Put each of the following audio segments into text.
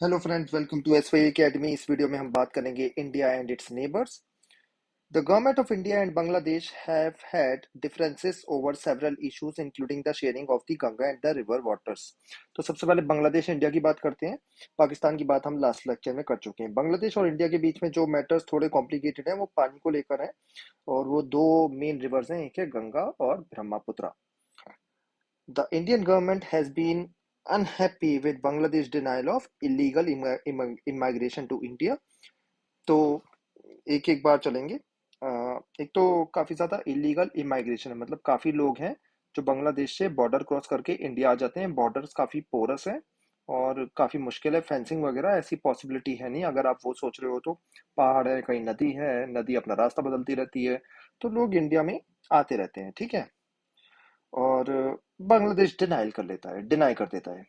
Hello friends, welcome to S Y academy. इस वीडियो में हम बात करेंगे India and its neighbours. The government of India and Bangladesh have had differences over several issues including the sharing of the Ganga and the river waters. तो सबसे पहले Bangladesh India की बात करते हैं। पाकिस्तान की बात हम लास्ट लेक्चर में कर चुके हैं। बांग्लादेश और इंडिया के बीच में जो मैटर्स थोड़े कॉम्प्लिकेटेड हैं वो पानी को लेकर है, और वो दो मेन रिवर्स हैं, एक है गंगा और Brahmaputra. The Indian government has been unhappy with Bangladesh denial of illegal immigration to India। तो एक एक बार चलेंगे। एक तो काफी ज्यादा इलीगल इमाइग्रेशन है, मतलब काफी लोग हैं जो बांग्लादेश से बॉर्डर क्रॉस करके इंडिया आ जाते हैं। बॉर्डर्स काफी पोरस हैं और काफी मुश्किल है, फेंसिंग वगैरह ऐसी पॉसिबिलिटी है नहीं। अगर आप वो सोच रहे हो तो पहाड़ है, कहीं नदी है, नदी अपना रास्ता बदलती रहती है, तो लोग इंडिया में आते रहते हैं, ठीक है। और बांग्लादेश डिनाई कर देता है।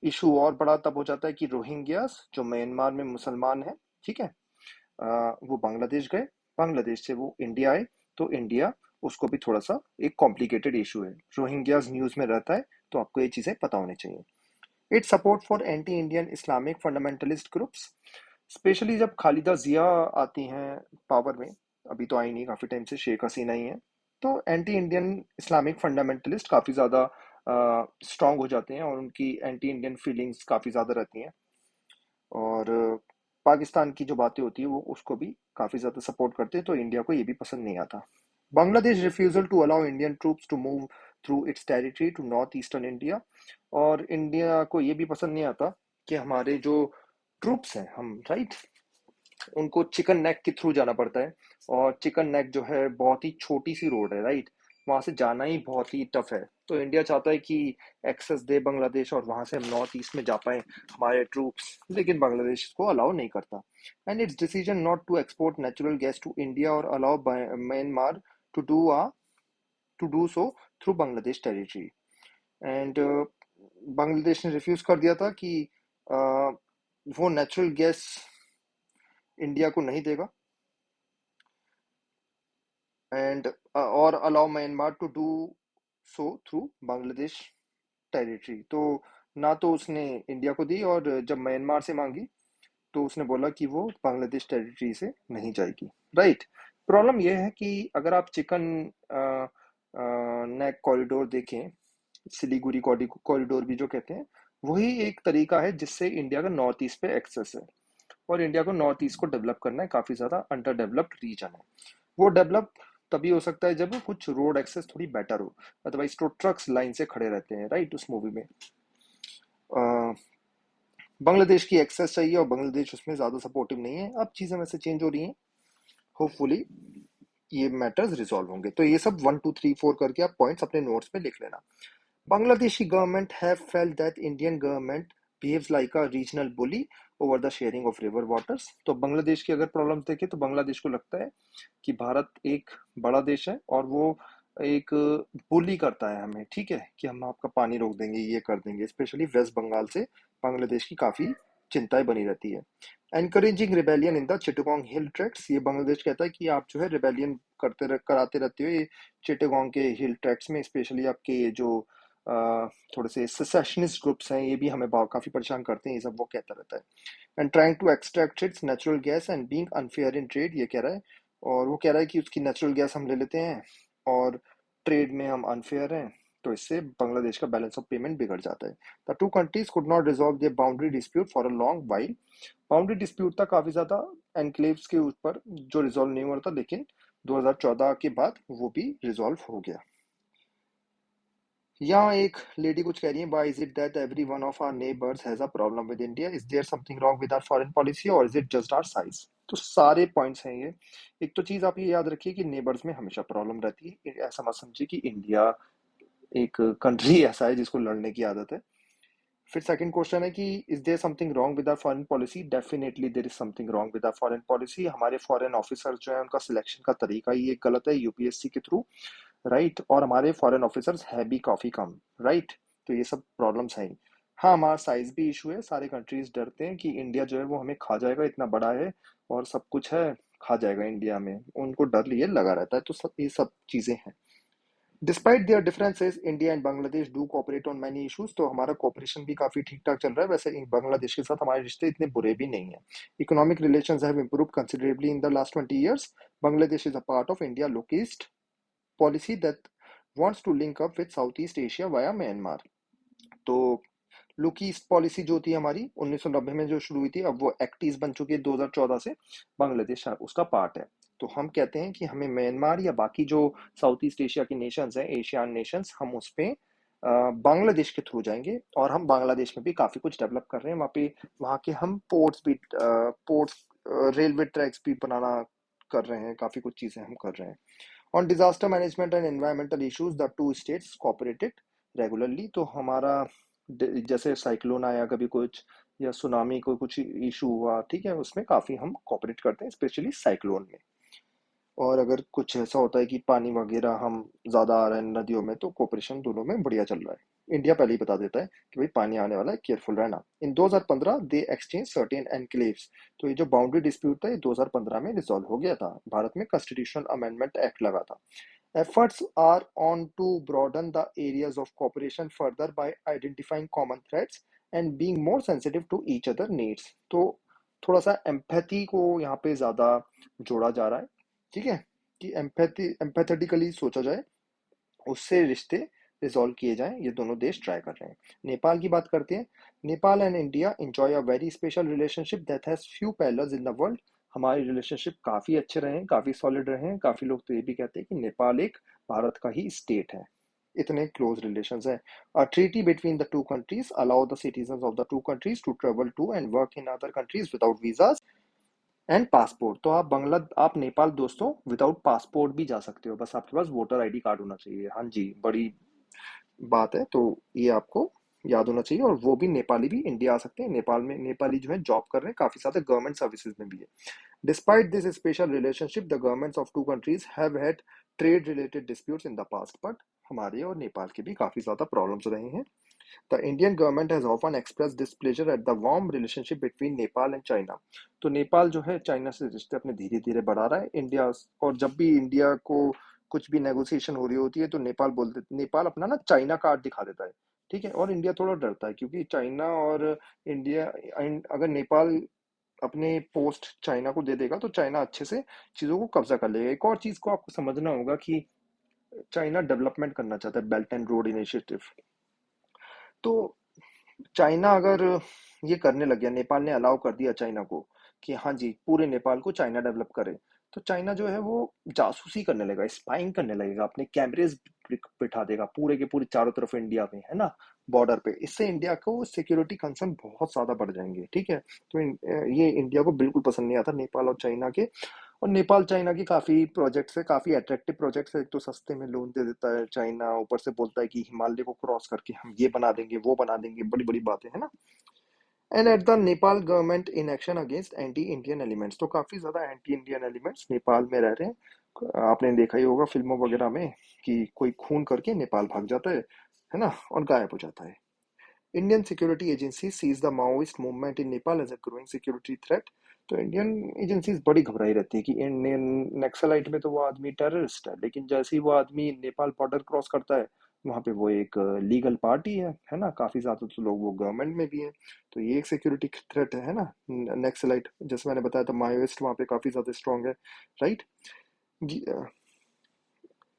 इशू और बड़ा तब हो जाता है कि रोहिंग्यास जो म्यांमार में मुसलमान है, ठीक है, वो बांग्लादेश गए, बांग्लादेश से वो इंडिया आए, तो इंडिया उसको भी थोड़ा सा एक कॉम्प्लिकेटेड इशू है। रोहिंग्यास न्यूज में रहता है, तो आपको ये चीजें पता होनी चाहिए। It's support for anti Indian Islamic fundamentalist groups, specially जब खालिदा जिया आती हैं पावर में। अभी तो आई नहीं, काफी टाइम से शेख हसीना ही है। तो एंटी इंडियन इस्लामिक फंडामेंटलिस्ट काफी ज्यादा स्ट्रांग हो जाते हैं और उनकी एंटी इंडियन फीलिंग्स काफी ज्यादा रहती हैं। और पाकिस्तान की जो बातें होती है वो उसको भी काफी ज्यादा सपोर्ट करते हैं, तो इंडिया को ये भी पसंद नहीं आता। Bangladesh refusal to allow Indian troops to move through its territory to north eastern India. और इंडिया को ये भी पसंद नहीं आता कि हमारे जो ट्रूप्स हैं, हम राइट, उनको चिकन नेक के थ्रू जाना पड़ता है। और चिकन नेक जो है बहुत ही छोटी सी रोड है, राइट, वहां से जाना ही बहुत ही टफ है। तो इंडिया चाहता है कि एक्सेस दे बांग्लादेश और वहां से हम नॉर्थ ईस्ट में जा पाए हमारे ट्रूप्स, लेकिन बांग्लादेश को अलाउ नहीं करता। And its decision not to export natural gas to India और allow Myanmar to do ah to do so through Bangladesh territory. And Bangladesh ने रिफ्यूज कर दिया था कि वो नेचुरल गैस इंडिया को नहीं देगा, एंड और allow Myanmar to do so through Bangladesh territory. तो ना तो उसने इंडिया को दी, और जब म्यांमार से मांगी तो उसने बोला कि वो बांग्लादेश टेरिटरी से नहीं जाएगी, राइट। प्रॉब्लम यह है कि अगर आप चिकन नेक कॉरिडोर देखें, सिलीगुड़ी कॉरिडोर भी जो कहते हैं, वही एक तरीका है जिससे इंडिया का नॉर्थ ईस्ट पे एक्सेस है। और इंडिया को नॉर्थ ईस्ट को डेवलप करना है, काफी ज्यादा अंडर डेवलप्ड रीजन है। वो डेवलप तभी हो सकता है जब कुछ रोड एक्सेस थोड़ी बेटर हो, अदरवाइज तो ट्रक्स लाइन से खड़े रहते हैं, राइट। उस मूवी में बांग्लादेश की एक्सेस चाहिए और बांग्लादेश उसमें ज्यादा सपोर्टिव नहीं है। अब चीजें वैसे चेंज हो रही हैं, होपफुली ये मैटर्स रिजॉल्व होंगे। तो ये सब 1 2 3 4 करके आप पॉइंट्स अपने नोट्स पे लिख लेना। Bangladeshi government have felt that Indian government behaves like a regional bully over the sharing of river waters। तो बांग्लादेश की अगर प्रॉब्लम देखें तो बांग्लादेश को लगता है कि भारत एक बड़ा देश है और वो एक बुली करता है हमें, ठीक है, कि हम आपका पानी रोक देंगे, ये कर देंगे। स्पेशली वेस्ट बंगाल से बांग्लादेश की काफी चिंताएं बनी रहती है। Encouraging rebellion in the Chittagong hill tracts, ये बांग्लादेश कहता है कि आप जो है रिबेलियन कराते रहते हो ये चिटगोंग के हिल ट्रैक्ट्स में। स्पेशली आपके ये जो थोड़े से सेसेशनिस्ट ग्रुप्स हैं, ये भी हमें काफी परेशान करते हैं, ये सब वो कहता रहता है। And trying to extract its natural gas and being unfair in trade, ये कह रहा है। और वो कह रहा है कि उसकी नेचुरल गैस हम ले लेते हैं और ट्रेड में हम अनफेयर हैं, तो इससे बांग्लादेश का बैलेंस ऑफ पेमेंट बिगड़ जाता है। The two countries could not resolve their boundary dispute for a long while. Boundary dispute था काफी ज्यादा एनक्लेव्स के ऊपर जो रिजॉल्व नहीं हुआ था, लेकिन 2014 के बाद वो भी रिजॉल्व हो गया। यहाँ एक लेडी कुछ कह रही है, why is it that every one of our neighbours has a problem with India, is there something wrong with our foreign policy और is it just our size. तो सारे पॉइंट्स हैं ये। एक तो चीज आप ये याद रखिए कि नेबर्स में हमेशा प्रॉब्लम रहती है, ऐसा मत समझिए कि इंडिया एक कंट्री ऐसा है जिसको लड़ने की आदत है। फिर सेकंड क्वेश्चन है कि is there something wrong with our foreign policy, definitely there is something wrong with our foreign policy. हमारे फॉरेन ऑफिसर जो है उनका सिलेक्शन का तरीका ही एक गलत है यूपीएससी के थ्रू, राइट। और हमारे फॉरेन ऑफिसर्स है भी काफी कम, राइट। तो ये सब प्रॉब्लम्स हैं। हाँ, हमारा साइज भी इशू है, सारे कंट्रीज डरते हैं कि इंडिया जो है वो हमें खा जाएगा, इतना बड़ा है और सब कुछ है, खा जाएगा इंडिया में, उनको डर लिए लगा रहता है। तो सब ये सब चीजें हैं। Despite there differences India and Bangladesh do cooperate on many issues. तो हमारा कोऑपरेशन भी काफी ठीक ठाक चल रहा है। वैसे बांग्लादेश के साथ हमारे रिश्ते इतने बुरे भी नहीं है। Economic relations have improved considerably in the last 20 years। Bangladesh is a part of India look east policy that wants to link up with Southeast Asia via Myanmar। तो लुक ईस्ट पॉलिसी जो थी हमारी 1990 में जो शुरू हुई थी, अब वो एक्ट ईस्ट बन चुकी है 2014 से। बांग्लादेश उसका पार्ट है। तो हम कहते हैं कि हमें म्यांमार या बाकी जो साउथ ईस्ट एशिया की नेशंस हैं, एशियान नेशंस, हम उस पे बांग्लादेश के थ्रू जाएंगे। और हम बांग्लादेश में भी काफी कुछ डेवलप कर रहे हैं। वहाँ पे वहाँ के हम पोर्ट्स भी पोर्ट्स रेलवे ट्रैक्स भी बनाना कर रहे हैं। काफी कुछ चीजें हम कर रहे हैं। On disaster management and environmental issues the two states cooperated regularly. तो हमारा जैसे साइक्लोन आया कभी कुछ, या सुनामी को कुछ इशू हुआ, ठीक है, उसमें काफी हम कोऑपरेट करते हैं, स्पेशली साइक्लोन में। और अगर कुछ ऐसा होता है कि पानी वगैरह हम ज्यादा आ रहा है नदियों में, तो कोऑपरेशन दोनों में बढ़िया चल रहा है। इंडिया पहले ही बता देता है कि भाई पानी आने वाला है, केयरफुल रहना। इन 2015 दे एक्सचेंज सर्टेन एनक्लेव्स। तो ये जो बाउंड्री डिस्प्यूट था, ये 2015 में रिजॉल्व हो गया था। भारत में कॉन्स्टिट्यूशनल अमेंडमेंट एक्ट लगा था। Efforts are on to broaden the areas of cooperation further by identifying common threats and being more sensitive to each other needs। तो थोड़ा सा एम्पैथी को यहाँ पे ज्यादा जोड़ा जा रहा है, ठीक है, कि एम्पैथेटिकली सोचा जाए, उससे रिश्ते रिजॉल्व किए जाएं। ये दोनों देश ट्राई कर रहे हैं। नेपाल की बात करते हैं। Nepal and India enjoy a very special relationship that has few parallels in the world. हमारे रिलेशनशिप काफी अच्छे रहे हैं, काफी सॉलिड रहे हैं। काफी लोग तो ये भी कहते हैं कि नेपाल एक भारत का ही स्टेट है, इतने क्लोज रिलेशंस है। A treaty between the two countries allow the citizens of the two countries to travel to and work in other countries without visas and passport. तो आप नेपाल दोस्तों विदाउट पासपोर्ट भी जा सकते हो, बस आपके पास वोटर आईडी कार्ड होना चाहिए। हाँ जी, बड़ी बात है। तो ये आपको याद होना चाहिए। और वो भी नेपाली भी इंडिया आ सकते हैं। नेपाल में नेपाली जो है जॉब कर रहे हैं, काफी सारे गवर्नमेंट सर्विसेज में भी है। Despite this special relationship the governments of two countries have had trade related disputes in the past. But हमारे और नेपाल के भी काफी ज्यादा प्रॉब्लम्स रहे हैं। The Indian government has often express displeasure at the warm relationship between Nepal and China. तो नेपाल जो है चाइना से रिश्ते अपने धीरे धीरे बढ़ा रहा है। इंडिया, और जब भी इंडिया को कुछ भी नेगोशिएशन हो रही होती है, तो नेपाल अपना ना चाइना कार्ड दिखा देता है, ठीक है। और इंडिया थोड़ा डरता है, क्योंकि चाइना और इंडिया, अगर नेपाल अपने पोस्ट चाइना को दे देगा, तो चाइना अच्छे से चीजों को कब्जा कर लेगा। एक और चीज को आपको समझना होगा कि चाइना डेवलपमेंट करना चाहता है, बेल्ट एंड रोड इनिशिएटिव। तो चाइना अगर ये करने लग गया, नेपाल ने अलाउ कर दिया चाइना को कि हाँ जी पूरे नेपाल को चाइना डेवलप करे, तो चाइना जो है वो जासूसी करने लगेगा, स्पाइंग करने लगेगा, अपने कैमरेज बिठा देगा पूरे के पूरे चारों तरफ इंडिया में, है ना, बॉर्डर पे। इससे इंडिया को सिक्योरिटी कंसर्न बहुत ज्यादा बढ़ जाएंगे, ठीक है। तो ये इंडिया को बिल्कुल पसंद नहीं आता, नेपाल और चाइना के। और नेपाल चाइना की काफी प्रोजेक्ट्स है, काफी अट्रैक्टिव प्रोजेक्ट्स है। एक तो सस्ते में लोन दे देता है चाइना, ऊपर से बोलता है कि हिमालय को क्रॉस करके हम ये बना देंगे, वो बना देंगे, बड़ी बड़ी बातें है ना। And at the Nepal government in action against anti Indian elements. तो काफी ज्यादा एंटी इंडियन एलिमेंट्स नेपाल में रह रहे हैं। आपने देखा ही होगा फिल्मों वगैरह में कि कोई खून करके नेपाल भाग जाता है ना, और गायब हो जाता है। Indian security agency sees the Maoist movement in Nepal as a growing security threat. तो इंडियन एजेंसीज बड़ी घबराई रहती है कि इंडियन नक्सलाइट में तो वो आदमी टेररिस्ट है, लेकिन जैसे ही वो आदमी नेपाल बॉर्डर क्रॉस करता है, वहां पे वो एक लीगल पार्टी है ना। काफी ज्यादा तो लोग वो गवर्नमेंट में भी है। तो ये एक सिक्योरिटी थ्रेट है ना, नक्सलाइट। जैसे मैंने बताया था, माओइस्ट वहां पे काफी ज्यादा स्ट्रांग है, right.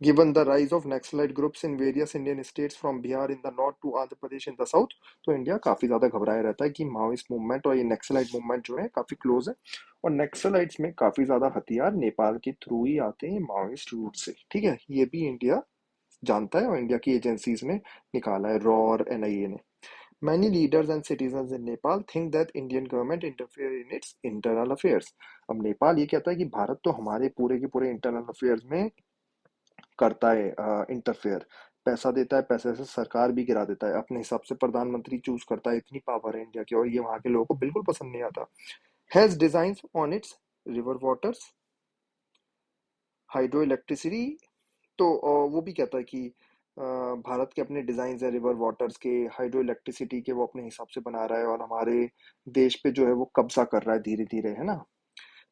Given the rise of Naxalite groups in various Indian states from Bihar in the north to Andhra Pradesh in the south, तो इंडिया काफी ज्यादा घबराया रहता है कि माओइस्ट मूवमेंट और ये नक्सलाइट मूवमेंट जो है काफी क्लोज है। और नक्सलाइट्स में काफी ज्यादा हथियार नेपाल के थ्रू ही आते हैं, माओइस्ट रूट से, ठीक है। ये भी इंडिया जानता है, और इंडिया की एजेंसीज ने निकाला है, रॉ और एनआईए ने। Many leaders and citizens in Nepal think that Indian government interfere in its internal affairs। अब नेपाल ये कहता है कि भारत तो हमारे पूरे के पूरे इंटरनल अफेयर्स में करता है इंटरफेयर, पैसा देता है, पैसे से सरकार भी गिरा देता है, अपने हिसाब से प्रधानमंत्री चूज करता है। इतनी पावर है इंडिया की, और ये वहां के लोगों को बिल्कुल पसंद नहीं आता। Has design on it's river waters hydro electricity. तो वो भी कहता है कि भारत के अपने डिजाइन है रिवर वाटर्स के, हाइड्रो इलेक्ट्रिसिटी के, वो अपने हिसाब से बना रहा है, और हमारे देश पे जो है वो कब्जा कर रहा है धीरे धीरे, है ना।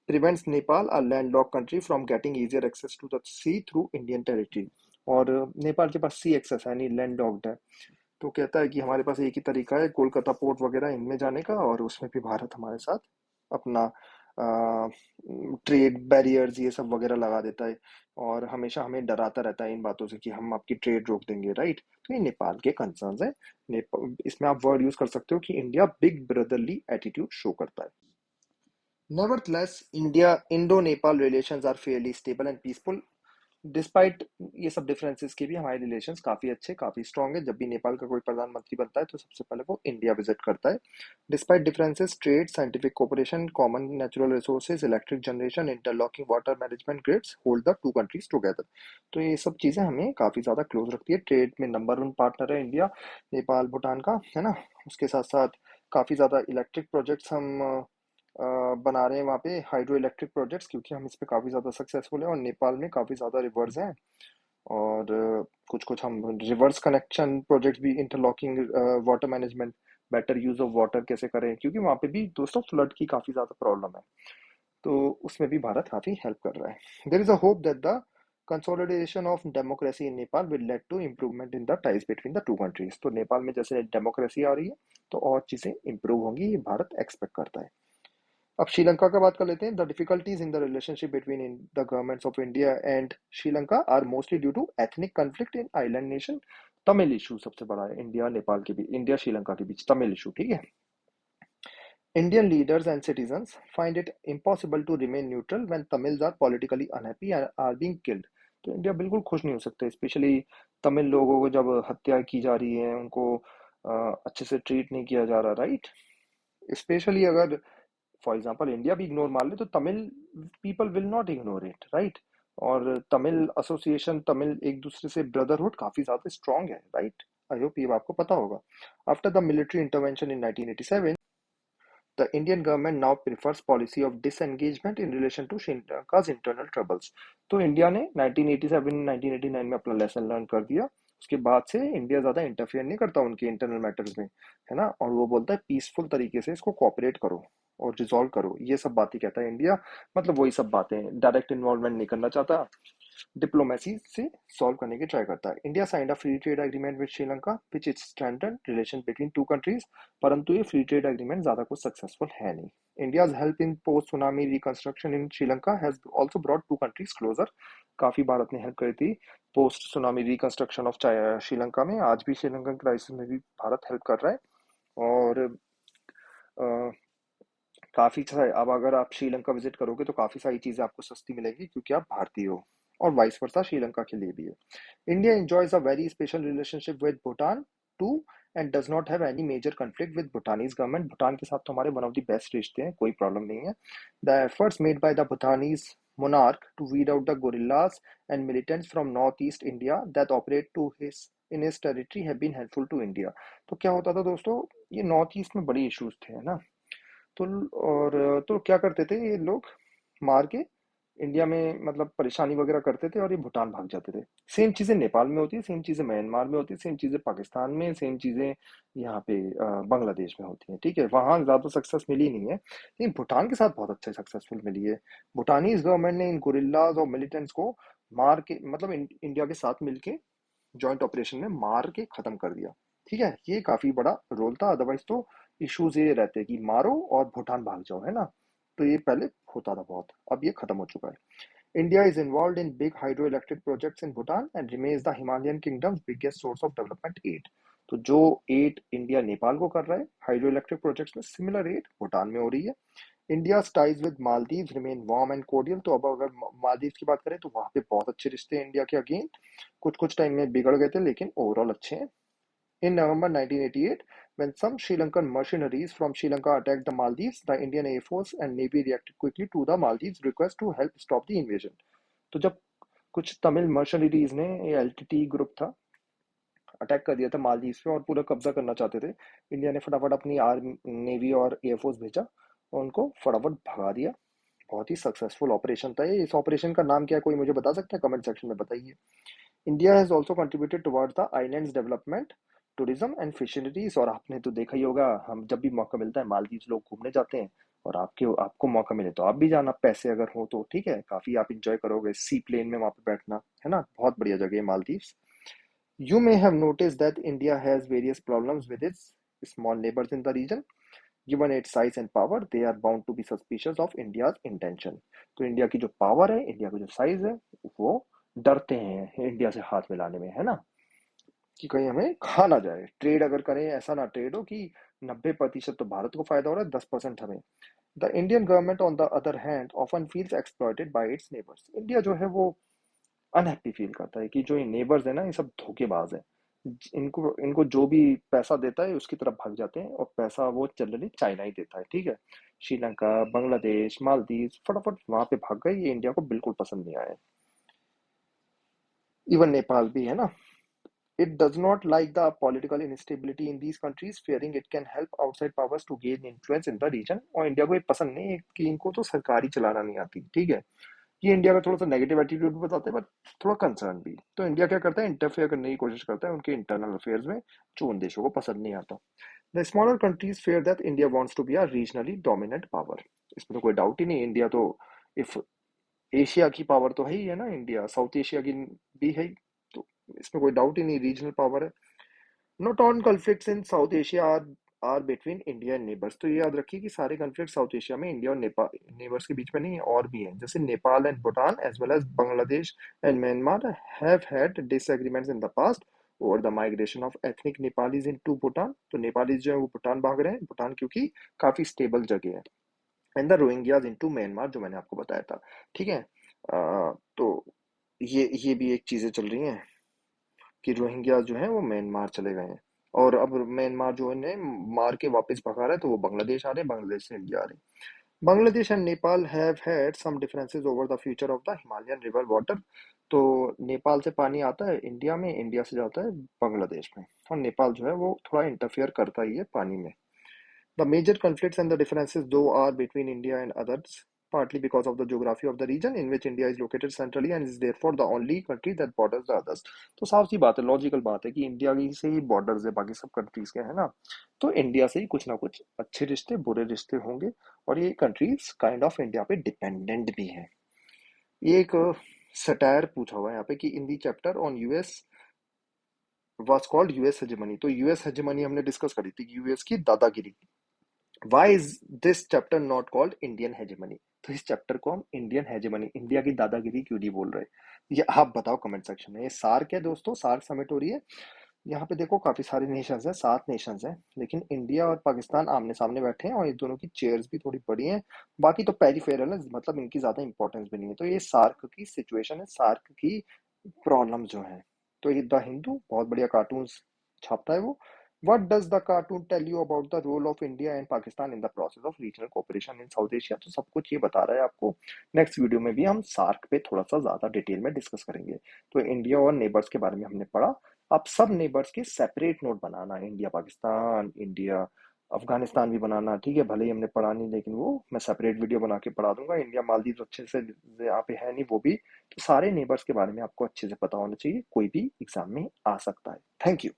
prevents Nepal, a landlocked country, from getting easier access to the sea through Indian territory। और नेपाल के पास सी एक्सेस है, यानी लैंड लॉक्ड है। तो कहता है कि हमारे पास एक ही तरीका है कोलकाता पोर्ट वगैरह इनमें जाने का, और उसमें भी भारत हमारे साथ अपना ट्रेड बैरियर्स ये सब वगैरह लगा देता है, और हमेशा हमें डराता रहता है इन बातों से कि हम आपकी ट्रेड रोक देंगे, राइट। तो ये नेपाल के कंसर्न्स है। इसमें आप वर्ड यूज कर सकते हो कि India big brotherly attitude show करता है। Nevertheless, Indo-Nepal relations are fairly stable and peaceful. Despite ये सब डिफरेंसेस के भी हमारे रिलेशंस काफ़ी अच्छे, काफ़ी स्ट्रांग है। जब भी नेपाल का कोई प्रधानमंत्री बनता है तो सबसे पहले वो इंडिया विजिट करता है। Despite differences, trade, scientific cooperation, common natural resources, electric generation, interlocking water management grids hold the two countries together. तो ये सब चीज़ें हमें काफ़ी ज़्यादा क्लोज रखती है। ट्रेड में नंबर वन पार्टनर है इंडिया, नेपाल भूटान का, है ना। उसके साथ साथ काफ़ी ज़्यादा इलेक्ट्रिक प्रोजेक्ट्स हम बना रहे हैं वहाँ पे, हाइड्रो इलेक्ट्रिक प्रोजेक्ट्स, क्योंकि हम इस पे काफ़ी ज़्यादा सक्सेसफुल हैं, और नेपाल में काफ़ी ज़्यादा रिवर्स हैं। और कुछ कुछ हम रिवर्स कनेक्शन प्रोजेक्ट्स भी, interlocking water management, better use of water कैसे करें, क्योंकि वहाँ पे भी दोस्तों फ्लड की काफ़ी ज़्यादा प्रॉब्लम है। तो उसमें भी भारत काफ़ी हेल्प कर रहा है। There is a hope that the consolidation of democracy in Nepal will lead to improvement in the ties between the two countries. तो नेपाल में जैसे डेमोक्रेसी आ रही है तो और चीज़ें इंप्रूव होंगी, ये भारत एक्सपेक्ट करता है। अब श्रीलंका का बात कर लेते हैं। The difficulties in the relationship between the governments of India and Sri Lanka are mostly due to ethnic conflict in island nation. Tamil issue सबसे बड़ा है इंडिया नेपाल के बीच, इंडिया श्रीलंका के बीच तमिल इशू, ठीक है। Indian leaders and citizens find it impossible to remain neutral when Tamils are politically unhappy and are being killed. तो India बिल्कुल खुश नहीं हो सकता, स्पेशली तमिल लोगों को जब हत्या की जा रही है, उनको अच्छे से ट्रीट नहीं किया जा रहा, राइट। स्पेशली अगर फॉर एग्जाम्पल इंडिया भी इग्नोर मार ले तो Tamil people will not ignore it, right. और तमिल एसोसिएशन, तमिल एक दूसरे से ब्रदरहुड काफी ज्यादा स्ट्रांग है, राइट। आई होप ये आपको पता होगा। After the military intervention in 1987, the Indian government now prefers policy of disengagement in relation to Sri Lanka's internal troubles. तो इंडिया ने 1987 1989 में अपना लेसन लर्न कर दिया। उसके बाद से इंडिया ज्यादा इंटरफेयर नहीं करता उनके इंटरनल मैटर्स में, है ना। और वो बोलता है पीसफुल तरीके से इसको कोऑपरेट करो और रिजॉल्व करो, ये सब बातें कहता है इंडिया। मतलब वही सब बातें, डायरेक्ट इन्वॉल्वमेंट नहीं करना चाहता, डिप्लोमेसी से सॉल्व करने की ट्राई करता है। India signed a free trade agreement with Sri Lanka which is strengthen relation between two countries, परंतु ये फ्री ट्रेड एग्रीमेंट ज्यादा कुछ सक्सेसफुल है नहीं। India's help in post tsunami reconstruction in Sri Lanka has also brought two countries closer. काफी भारत ने help करी थी post tsunami reconstruction of Sri Lanka में। आज भी श्रीलंकन क्राइसिस में भी भारत हेल्प कर रहा है। और काफी अच्छा है। अब अगर आप श्रीलंका विजिट करोगे तो काफी सारी चीजें आपको सस्ती मिलेंगी क्योंकि आप भारतीय हो, और वाइस वर्सा श्रीलंका के लिए भी है। India enjoys a very special relationship with Bhutan too and does not have any major conflict with Bhutanese government. Bhutan के साथ तो हमारे वन ऑफ द बेस्ट रिश्ते हैं, कोई प्रॉब्लम नहीं है। The efforts made by the भूटानीज monarch to weed out the guerrillas and militants from northeast India that operate to his in his territory have been helpful to India। तो क्या होता था दोस्तों, ये नॉर्थ ईस्ट में बड़े इश्यूज थे, है ना। तो और तो क्या करते थे ये लोग, मार के इंडिया में मतलब परेशानी वगैरह करते थे और ये भूटान भाग जाते थे। सेम चीजें नेपाल में होती है, सेम चीजें म्यांमार में होती है, सेम चीजें पाकिस्तान में, सेम चीजें यहाँ पे बांग्लादेश में होती हैं, ठीक है। वहां ज्यादा सक्सेस मिली नहीं है, लेकिन भूटान के साथ बहुत अच्छे सक्सेसफुल मिली है। भूटानीज गवर्नमेंट ने इन गुरिल्लाज और मिलिटेंट्स को मार के, मतलब इंडिया के साथ मिलके जॉइंट ऑपरेशन में मार के खत्म कर दिया, ठीक है। ये काफी बड़ा रोल था, अदरवाइज तो इश्यूज ये रहते कि मारो और भूटान भाग जाओ, है ना। तो ये पहले होता था बहुत, अब ये खत्म हो चुका है। India is involve in big hydro electric projects in Bhutan and remains the Himalayan kingdom's biggest source of development aid. तो जो एड इंडिया नेपाल को कर रहा है हाइड्रो इलेक्ट्रिक प्रोजेक्ट्स में, सिमिलर एड भूटान में हो रही है। India's ties with Maldives remain warm and cordial. तो अब अगर मालदीव की बात करें तो वहां पे बहुत अच्छे रिश्ते हैं इंडिया के अगेन। कुछ कुछ टाइम में बिगड़ गए थे लेकिन ओवरऑल अच्छे हैं। In November 1988, when some Sri Lankan mercenaries from Sri Lanka attacked the Maldives, the Indian Air Force and Navy reacted quickly to the Maldives' request to help stop the invasion। तो जब कुछ तमिल मर्शनरीज ने, ये LTT group था, attack कर दिया था मालदीव्स पे और पूरा कब्जा करना चाहते थे, इंडिया ने फटाफट अपनी आर्मी, नेवी और एयरफोर्स भेजा और उनको फटाफट भगा दिया। बहुत ही सक्सेसफुल ऑपरेशन था ये। इस ऑपरेशन का नाम क्या है, कोई मुझे बता सकता है? कमेंट सेक्शन में बताइए। India has also contributed towards the islands development tourism and fisheries. और आपने तो देखा ही होगा, हम जब भी मौका मिलता है मालदीव लोग घूमने जाते हैं, और आपको मौका मिले तो आप भी जाना, पैसे अगर हो तो ठीक है, काफी आप इंजॉय करोगे सी प्लेन में वहां पे बैठना, है ना, बहुत बढ़िया जगह है Maldives. You may have noticed that India has various problems with its small neighbors in the region. Given its size and power, they are bound to be suspicious of India's intention. तो इंडिया की जो power है, India का जो size है, वो डरते हैं इंडिया से हाथ मिलाने में, है ना, कि कहीं हमें खा ना जाए। ट्रेड अगर करें, ऐसा ना ट्रेड हो कि 90% तो भारत को फायदा हो रहा है, 10% हमें। The Indian government on the other hand often feels exploited bye it's neighbours. India जो है वो अनहैप्पी फील करता है कि जो ये नेबर्स है ना, ये सब धोखेबाज है। इनको इनको जो भी पैसा देता है उसकी तरफ भाग जाते हैं, और पैसा वो जनरली चाइना ही देता है, ठीक है। श्रीलंका, बांग्लादेश, मालदीव फटाफट वहां पे भाग गए, ये इंडिया को बिल्कुल पसंद नहीं आया। इवन नेपाल भी, है ना। It does not like the political instability in these countries, fearing it can help outside powers to gain influence in the region। और इंडिया को ये पसंद नहीं है कि इनको तो सरकारी चलाना नहीं आती, ठीक है। ये इंडिया का थोड़ा सा नेगेटिव एटीट्यूड भी बताते हैं, बट थोड़ा कंसर्न भी। तो इंडिया क्या करता है, इंटरफेयर करने की कोशिश करता है उनके इंटरनल अफेयर्स में, जो उन देशों को पसंद नहीं आता। The smaller countries fear that India wants to be a regionally dominant power. इसमें तो कोई डाउट ही नहीं, इंडिया तो, इफ एशिया की पावर तो है ही, है ना, इंडिया साउथ एशिया की भी है ही, तो इसमें कोई डाउट ही नहीं, रीजनल पावर है। Not on conflicts in South Asia are between India and neighbours. तो ये याद रखिए कि सारे कॉन्फ्लिक्ट साउथ एशिया में इंडिया और नेपाल नेबर्स के बीच में नहीं है, और भी है, जैसे Nepal and Bhutan as well as Bangladesh and Myanmar have had disagreements in the past over the migration of ethnic Nepalese into Bhutan भूटान। तो नेपालीज जो है वो भूटान भाग रहे हैं, भूटान क्योंकि काफी स्टेबल जगह है। एंड द रोहिंग्याज इन टू म्यांमार, जो मैंने आपको बताया था, ठीक है। तो ये भी एक चीजें चल रही हैं कि रोहिंग्या जो है वो म्यांमार चले गए हैं, और अब म्यांमार जो है मार के वापस भगा रहा है, तो वो बांग्लादेश आ रहे हैं, बांग्लादेश से इंडिया आ रहे हैं। Bangladesh and Nepal have had some differences over the future of the Himalayan river water. तो नेपाल से पानी आता है इंडिया में, इंडिया से जाता है बांग्लादेश में, और नेपाल जो है वो थोड़ा इंटरफेयर करता ही है पानी में। The major conflicts and the differences, though, are between India and others, partly because of the geography of the region in which India is located centrally and is therefore the only country that borders the others। तो साफ सी बात है, logical बात है कि India की से ही borders है बाकी सब कंट्रीज के, है ना। तो इंडिया से ही कुछ ना कुछ अच्छे रिश्ते बुरे रिश्ते होंगे, और ये कंट्रीज काइंड ऑफ इंडिया पे डिपेंडेंट भी हैं। ये एक सटायर पूछा हुआ है यहाँ पे कि in the chapter on US was called US hegemony. तो यूएस हेजेमनी हमने डिस्कस करी थी, यूएस की दादागिरी। Why is this chapter not called Indian hegemony. तो इस चैप्टर को हम इंडियन हेजेमनी, इंडिया की दादागिरी क्यों नहीं बोल रहे, ये आप बताओ कमेंट सेक्शन में। ये सार्क है दोस्तों, सार्क समिट हो रही है। यहाँ पे देखो काफी सारे नेशंस हैं, 7 नेशंस हैं, लेकिन इंडिया और पाकिस्तान आमने सामने बैठे हैं, और ये दोनों की चेयर्स भी थोड़ी बड़ी हैं। बाकी तो पेरिफेरल है, मतलब इनकी ज्यादा इंपॉर्टेंस भी नहीं है। तो ये सार्क की सिचुएशन है, सार्क की प्रॉब्लम जो है। तो ये द हिंदू बहुत बढ़िया कार्टून छापता है वो। What does the cartoon tell you about the role of India and Pakistan in the process of regional cooperation in South Asia? तो सब कुछ ये बता रहा है आपको। नेक्स्ट वीडियो में भी हम सार्क पे थोड़ा सा ज्यादा डिटेल में डिस्कस करेंगे। तो इंडिया और नेबर्स के बारे में हमने पढ़ा। आप सब नेबर्स के सेपरेट नोट बनाना, इंडिया पाकिस्तान, इंडिया अफगानिस्तान भी बनाना, ठीक है। भले ही हमने पढ़ा नहीं, लेकिन वो मैं सेपरेट वीडियो बना के पढ़ा दूंगा। इंडिया मालदीव अच्छे से यहाँ पे है नहीं वो भी। तो सारे नेबर्स के बारे में आपको अच्छे से पता होना चाहिए, कोई भी एग्जाम में आ सकता है। Thank you.